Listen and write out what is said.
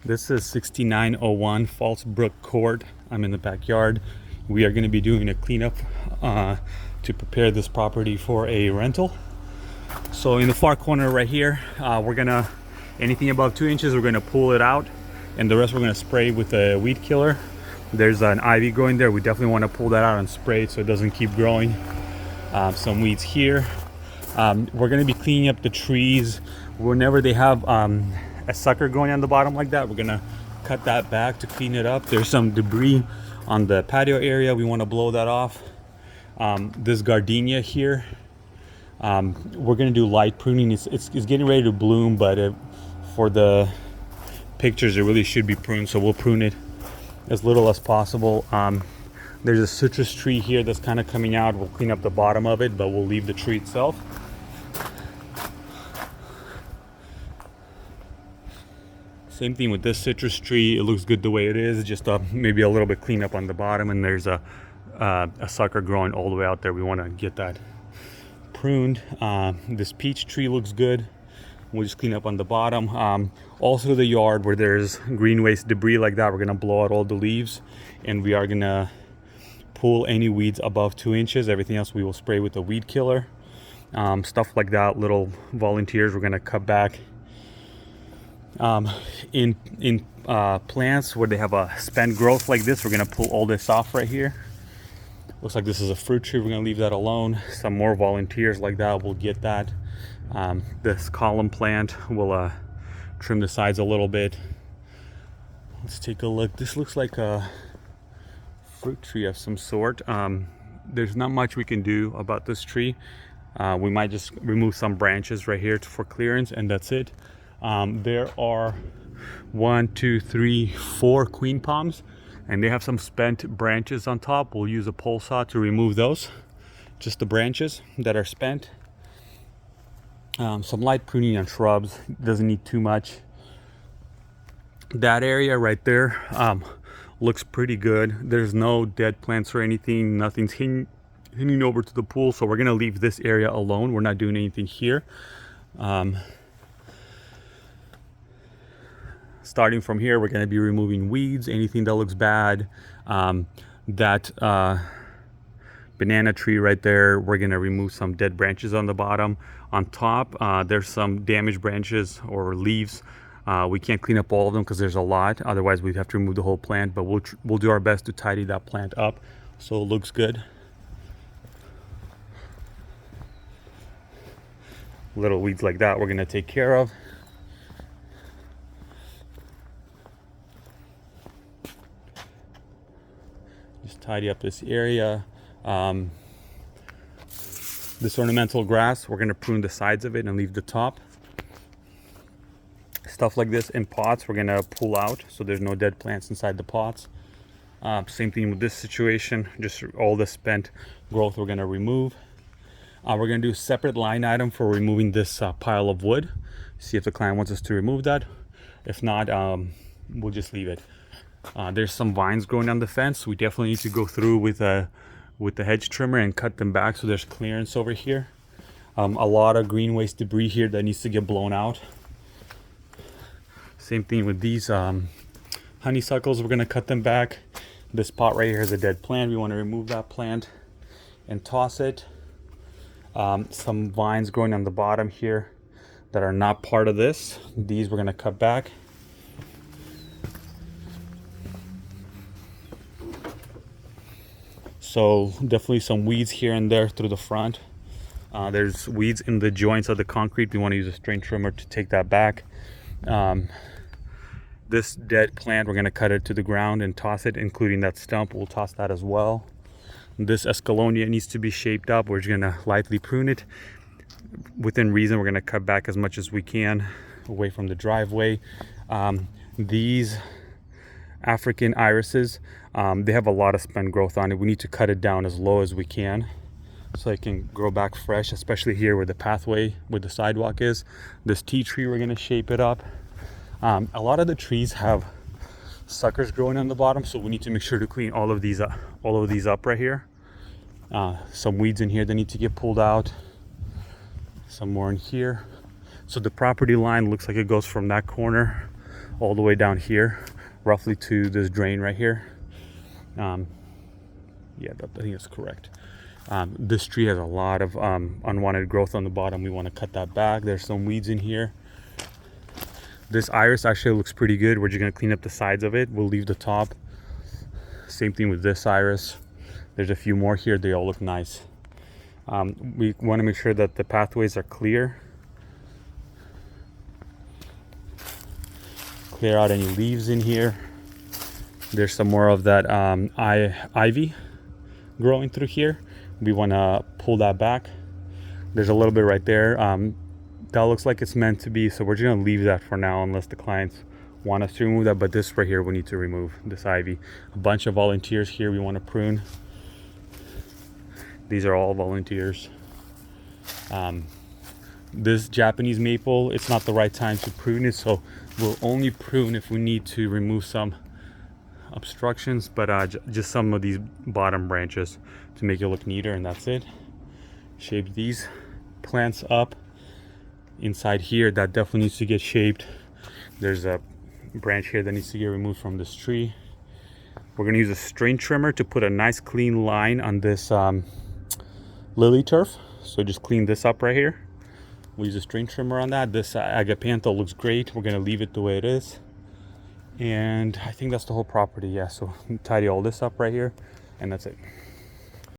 This is 6901 Fallsbrook Court. I'm in the backyard. We are going to be doing a cleanup to prepare this property for a rental. So in the far corner right here, we're gonna, anything above 2 inches, we're gonna pull it out, and the rest we're gonna spray with a weed killer. There's an ivy growing there. We definitely want to pull that out and spray it so it doesn't keep growing. Some weeds here. We're gonna be cleaning up the trees whenever they have a sucker going on the bottom like that. We're gonna cut that back to clean it up. There's some debris on the patio area. We want to blow that off. This gardenia here, we're gonna do light pruning. It's getting ready to bloom, but for the pictures it really should be pruned, so we'll prune it as little as possible. There's a citrus tree here that's kind of coming out. We'll clean up the bottom of it, but we'll leave the tree itself. Same thing with this citrus tree. It looks good the way it is, just maybe a little bit clean up on the bottom, and there's a sucker growing all the way out there. We want to get that pruned. This peach tree looks good. We'll just clean up on the bottom. Also the yard where there's green waste debris like that, we're gonna blow out all the leaves, and we are gonna pull any weeds above 2 inches. Everything else we will spray with a weed killer. Stuff like that, little volunteers, we're gonna cut back. In plants where they have a spent growth like this, we're gonna pull all this off right here. Looks like this is a fruit tree. We're gonna leave that alone. Some more volunteers like that, we'll get that. This column plant, we'll trim the sides a little bit. Let's take a look. This looks like a fruit tree of some sort. There's not much we can do about this tree. We might just remove some branches right here for clearance, and that's it. There are 1, 2, 3, 4 queen palms, and they have some spent branches on top. We'll use a pole saw to remove those, just the branches that are spent. Some light pruning on shrubs, doesn't need too much. That area right there looks pretty good. There's no dead plants or anything. Nothing's hanging over to the pool, so we're gonna leave this area alone. We're not doing anything here. Starting from here, we're going to be removing weeds, anything that looks bad. That banana tree right there, we're going to remove some dead branches on the bottom. On top, there's some damaged branches or leaves. We can't clean up all of them because there's a lot. Otherwise, we'd have to remove the whole plant, but we'll do our best to tidy that plant up so it looks good. Little weeds like that we're going to take care of. Just tidy up this area. This ornamental grass, we're going to prune the sides of it and leave the top. Stuff like this in pots, we're going to pull out so there's no dead plants inside the pots. Same thing with this situation, just all the spent growth we're going to remove. We're going to do a separate line item for removing this pile of wood. See if the client wants us to remove that. If not, we'll just leave it. There's some vines growing on the fence. We definitely need to go through with the hedge trimmer and cut them back so there's clearance over here. A lot of green waste debris here that needs to get blown out. Same thing with these honeysuckles. We're going to cut them back. This pot right here is a dead plant. We want to remove that plant and toss it. Some vines growing on the bottom here that are not part of this. These we're going to cut back. So definitely some weeds here and there through the front. There's weeds in the joints of the concrete. We want to use a string trimmer to take that back. This dead plant, we're going to cut it to the ground and toss it, including that stump. We'll toss that as well. This escallonia needs to be shaped up. We're just going to lightly prune it. Within reason, we're going to cut back as much as we can away from the driveway. These African irises, they have a lot of spent growth on it. We need to cut it down as low as we can so it can grow back fresh, especially here where the pathway, where the sidewalk is. This tea tree, we're going to shape it up. A lot of the trees have suckers growing on the bottom, so we need to make sure to clean all of these up right here. Some weeds in here that need to get pulled out. Some more in here. So the property line looks like it goes from that corner all the way down here, roughly to this drain right here. Yeah, I think that's correct. This tree has a lot of unwanted growth on the bottom. We want to cut that back. There's some weeds in here. This iris actually looks pretty good. We're just going to clean up the sides of it. We'll leave the top. Same thing with this iris. There's a few more here. They all look nice. We want to make sure that the pathways are clear. Clear out any leaves in here. There's some more of that ivy growing through here. We want to pull that back. There's a little bit right there. That looks like it's meant to be, so we're just going to leave that for now unless the clients want us to remove that. But this right here, we need to remove this ivy. A bunch of volunteers here we want to prune. These are all volunteers. This Japanese maple, it's not the right time to prune it, so we'll only prune if we need to remove some obstructions, but just some of these bottom branches to make it look neater, and that's it. Shape these plants up. Inside here, that definitely needs to get shaped. There's a branch here that needs to get removed from this tree. We're going to use a string trimmer to put a nice clean line on this lily turf. So just clean this up right here. We'll use a string trimmer on that. This agapanthus looks great. We're going to leave it the way it is. And I think that's the whole property. Yeah, so tidy all this up right here, and that's it.